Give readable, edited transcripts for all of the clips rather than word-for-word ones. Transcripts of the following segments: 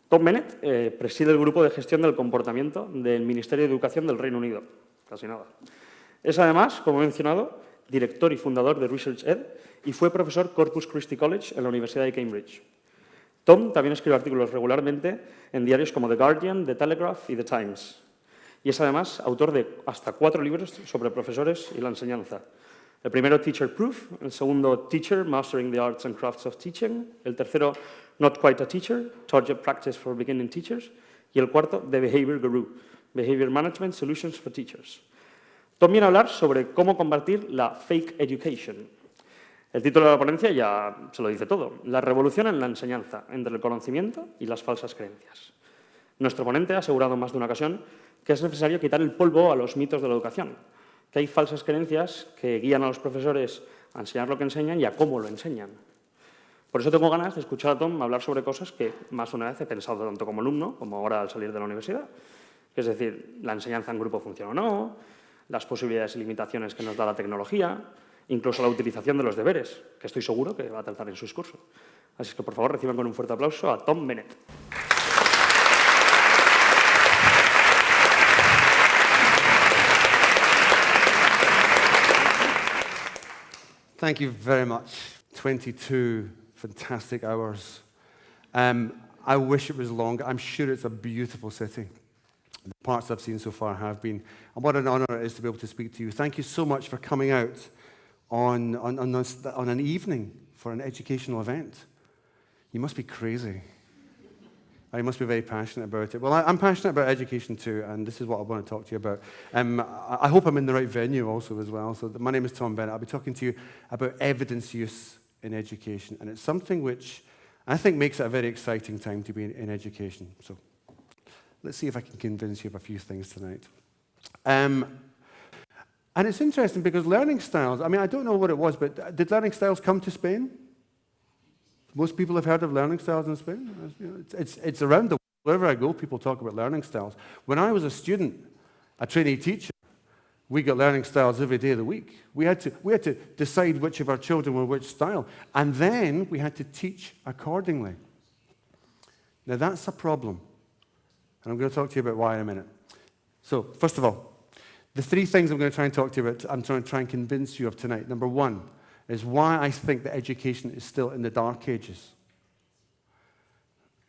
Tom Bennett preside el Grupo de Gestión del Comportamiento del Ministerio de Educación del Reino Unido. Casi nada. Es además, como he mencionado, director y fundador de ResearchEd y fue profesor Corpus Christi College en la Universidad de Cambridge. Tom también escribe artículos regularmente en diarios como The Guardian, The Telegraph y The Times. Y es además autor de hasta 4 libros sobre profesores y la enseñanza. El primero, Teacher Proof, el segundo, Teacher, Mastering the Arts and Crafts of Teaching, el tercero, Not Quite a Teacher, Target Practice for Beginning Teachers, y el cuarto, The Behavior Guru, Behavior Management Solutions for Teachers. Tom viene a hablar sobre cómo combatir la fake education. El título de la ponencia ya se lo dice todo, la revolución en la enseñanza, entre el conocimiento y las falsas creencias. Nuestro ponente ha asegurado en más de una ocasión que es necesario quitar el polvo a los mitos de la educación, que hay falsas creencias que guían a los profesores a enseñar lo que enseñan y a cómo lo enseñan. Por eso tengo ganas de escuchar a Tom hablar sobre cosas que más de una vez he pensado tanto como alumno como ahora al salir de la universidad. Es decir, la enseñanza en grupo funciona o no, las posibilidades y limitaciones que nos da la tecnología, incluso la utilización de los deberes, que estoy seguro que va a tratar en su discurso. Así que, por favor, reciban con un fuerte aplauso a Tom Bennett. Thank you very much. 22 fantastic hours. I wish it was longer. I'm sure it's a beautiful city. The parts I've seen so far have been. And what an honor it is to be able to speak to you. Thank you so much for coming out on an evening for an educational event. You must be crazy. Or you must be very passionate about it. Well, I'm passionate about education too, and this is what I want to talk to you about. I hope I'm in the right venue also as well. So my name is Tom Bennett. I'll be talking to you about evidence use in education, and it's something which I think makes it a very exciting time to be in education. So let's see if I can convince you of a few things tonight. And it's interesting because learning styles, I mean, I don't know what it was, but did learning styles come to Spain? Most people have heard of learning styles in Spain. You know, it's around the world. Wherever I go, people talk about learning styles. When I was a student, a trainee teacher, we got learning styles every day of the week. We had to decide which of our children were which style. And then we had to teach accordingly. Now, that's a problem. And I'm going to talk to you about why in a minute. So, first of all, the 3 things I'm going to try and talk to you about, I'm trying to try and convince you of tonight. Number 1 is why I think that education is still in the dark ages.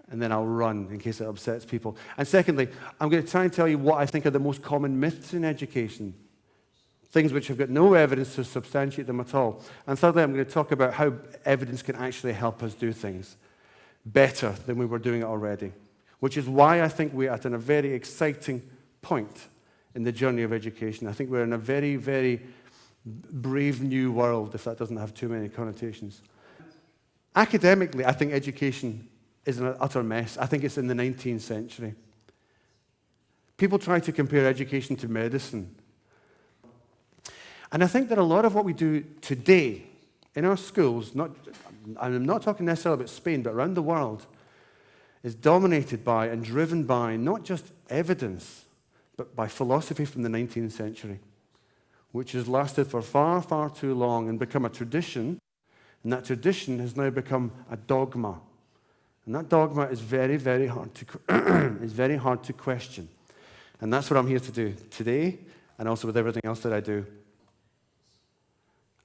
And then I'll run in case it upsets people. And secondly, I'm going to try and tell you what I think are the most common myths in education, things which have got no evidence to substantiate them at all. And thirdly, I'm going to talk about how evidence can actually help us do things better than we were doing it already, which is why I think we're at a very exciting point in the journey of education. I think we're in a very, very brave new world, if that doesn't have too many connotations. Academically, I think education is an utter mess. I think it's in the 19th century. People try to compare education to medicine. And I think that a lot of what we do today in our schools, I'm not talking necessarily about Spain, but around the world, is dominated by and driven by not just evidence, but by philosophy from the 19th century, which has lasted for far, far too long and become a tradition, and that tradition has now become a dogma. And that dogma is very, very hard to question. And that's what I'm here to do today, and also with everything else that I do.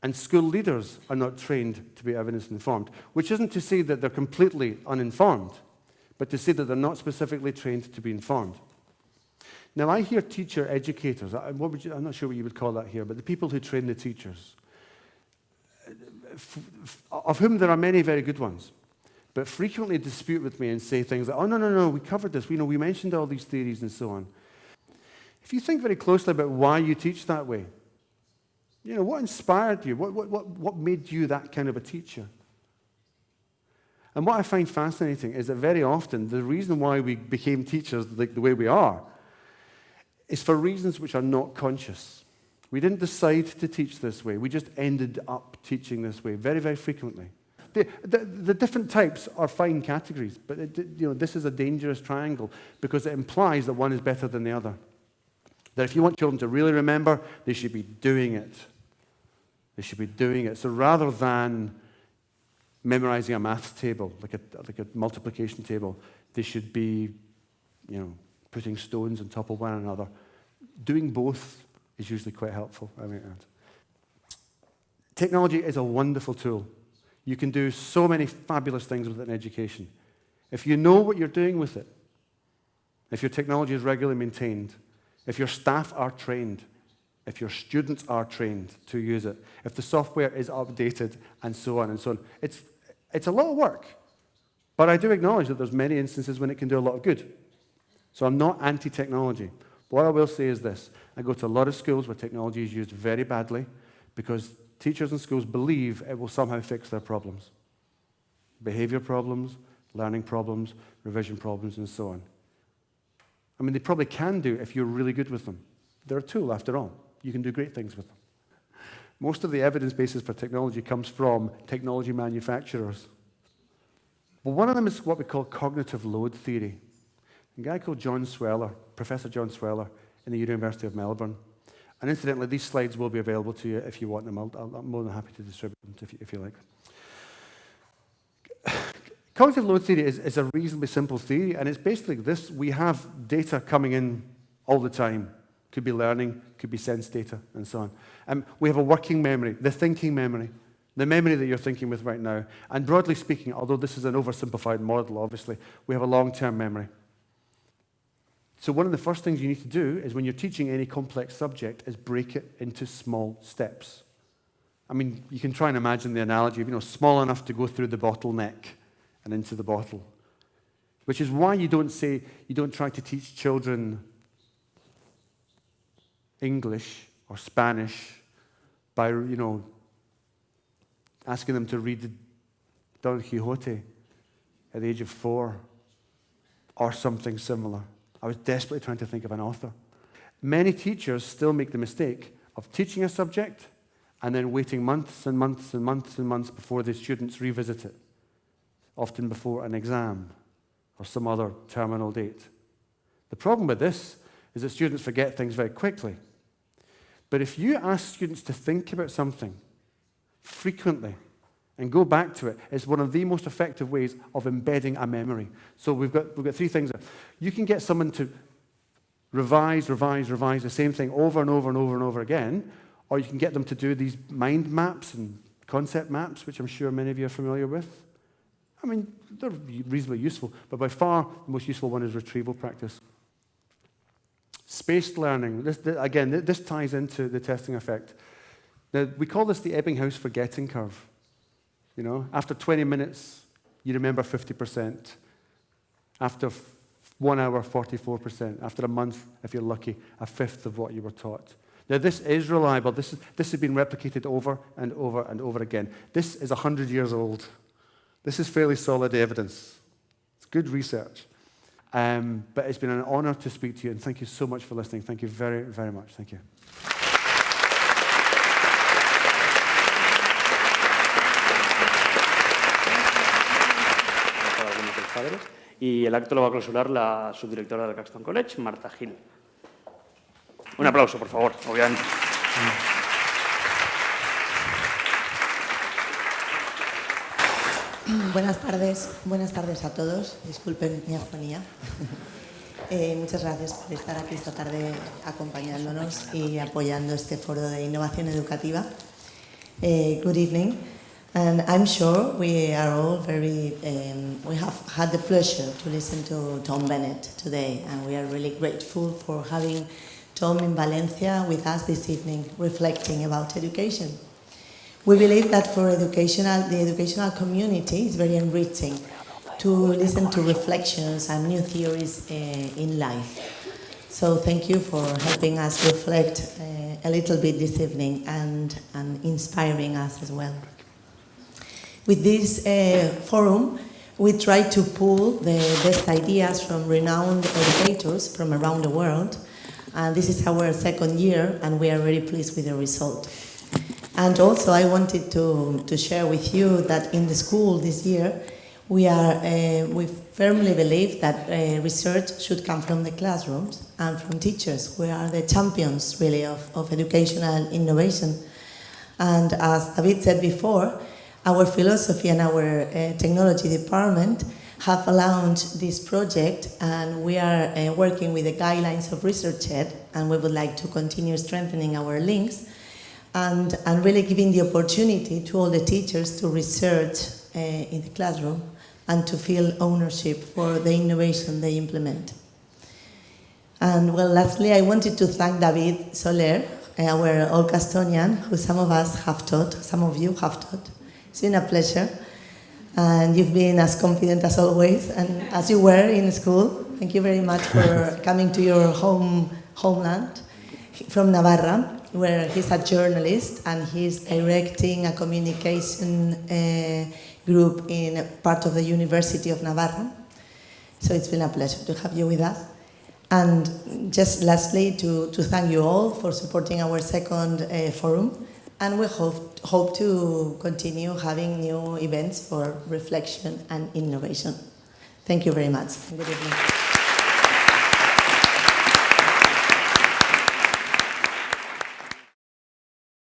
And school leaders are not trained to be evidence-informed, which isn't to say that they're completely uninformed, but to say that they're not specifically trained to be informed. Now, I hear teacher educators, I'm not sure what you would call that here, but the people who train the teachers, of whom there are many very good ones, but frequently dispute with me and say things like, oh, no, we covered this, we mentioned all these theories and so on. If you think very closely about why you teach that way, what inspired you? What made you that kind of a teacher? And what I find fascinating is that very often the reason why we became teachers like the way we are is for reasons which are not conscious. We didn't decide to teach this way. We just ended up teaching this way very, very frequently. The different types are fine categories, but this is a dangerous triangle because it implies that one is better than the other. That if you want children to really remember, they should be doing it. They should be doing it. So rather than memorizing a maths table, like a multiplication table, They should be, putting stones on top of one another. Doing both is usually quite helpful, I might add. Technology is a wonderful tool. You can do so many fabulous things with it in education. If you know what you're doing with it, if your technology is regularly maintained, if your staff are trained, if your students are trained to use it, if the software is updated, and so on and so on. It's a lot of work, but I do acknowledge that there's many instances when it can do a lot of good. So I'm not anti-technology. What I will say is this. I go to a lot of schools where technology is used very badly because teachers and schools believe it will somehow fix their problems. Behavior problems, learning problems, revision problems, and so on. I mean, they probably can do if you're really good with them. They're a tool, after all. You can do great things with them. Most of the evidence basis for technology comes from technology manufacturers. Well, one of them is what we call cognitive load theory. A guy called John Sweller, Professor John Sweller, in the University of Melbourne. And incidentally, these slides will be available to you if you want them. I'm more than happy to distribute them if you like. Cognitive load theory is a reasonably simple theory, and it's basically this. We have data coming in all the time. Could be learning, could be sense data, and so on. We have a working memory, the thinking memory, the memory that you're thinking with right now. And broadly speaking, although this is an oversimplified model, obviously, we have a long-term memory. So one of the first things you need to do is when you're teaching any complex subject is break it into small steps. I mean, you can try and imagine the analogy of, small enough to go through the bottleneck and into the bottle. Which is why you don't try to teach children English or Spanish by, asking them to read Don Quixote at the age of 4 or something similar. I was desperately trying to think of an author. Many teachers still make the mistake of teaching a subject and then waiting months and months and months and months before the students revisit it, often before an exam or some other terminal date. The problem with this is that students forget things very quickly. But if you ask students to think about something frequently and go back to it, it's one of the most effective ways of embedding a memory. So we've got 3 things. You can get someone to revise the same thing over and over and over and over again, or you can get them to do these mind maps and concept maps, which I'm sure many of you are familiar with. I mean, they're reasonably useful, but by far the most useful one is retrieval practice. Spaced learning. This ties into the testing effect. Now, we call this the Ebbinghaus forgetting curve. After 20 minutes, you remember 50%. After 1 hour, 44%. After a month, if you're lucky, a fifth of what you were taught. Now, this is reliable. This has been replicated over and over and over again. This is 100 years old. This is fairly solid evidence. It's good research. But it's been an honor to speak to you, and thank you so much for listening. Thank you very, very much. Thank you. Y el acto lo va a clausurar la subdirectora del Caxton College, Marta Gil. Un aplauso, por favor, obviamente. Buenas tardes a todos. Disculpen mi afonía. Muchas gracias por estar aquí esta tarde acompañándonos y apoyando este foro de innovación educativa. Good evening. And I'm sure we are all we have had the pleasure to listen to Tom Bennett today, and we are really grateful for having Tom in Valencia with us this evening, reflecting about education. We believe that for the educational community, it's very enriching to listen to reflections and new theories in life. So thank you for helping us reflect a little bit this evening and inspiring us as well. With this forum, we try to pull the best ideas from renowned educators from around the world. And this is our 2nd year, and we are very pleased with the result. And also, I wanted to share with you that in the school this year, we firmly believe that research should come from the classrooms and from teachers. We are the champions, really, of educational innovation. And as David said before, our philosophy and our technology department have launched this project, and we are working with the guidelines of ResearchEd, and we would like to continue strengthening our links and really giving the opportunity to all the teachers to research in the classroom and to feel ownership for the innovation they implement. And well, lastly, I wanted to thank David Soler, our old custodian, who some of us have taught, some of you have taught. It's been a pleasure. And you've been as confident as always, and as you were in school. Thank you very much for coming to your homeland from Navarra, where he's a journalist and he's directing a communication group in part of the University of Navarra. So it's been a pleasure to have you with us. And just lastly, to thank you all for supporting our second forum. And we hope to continue having new events for reflection and innovation. Thank you very much. Good evening.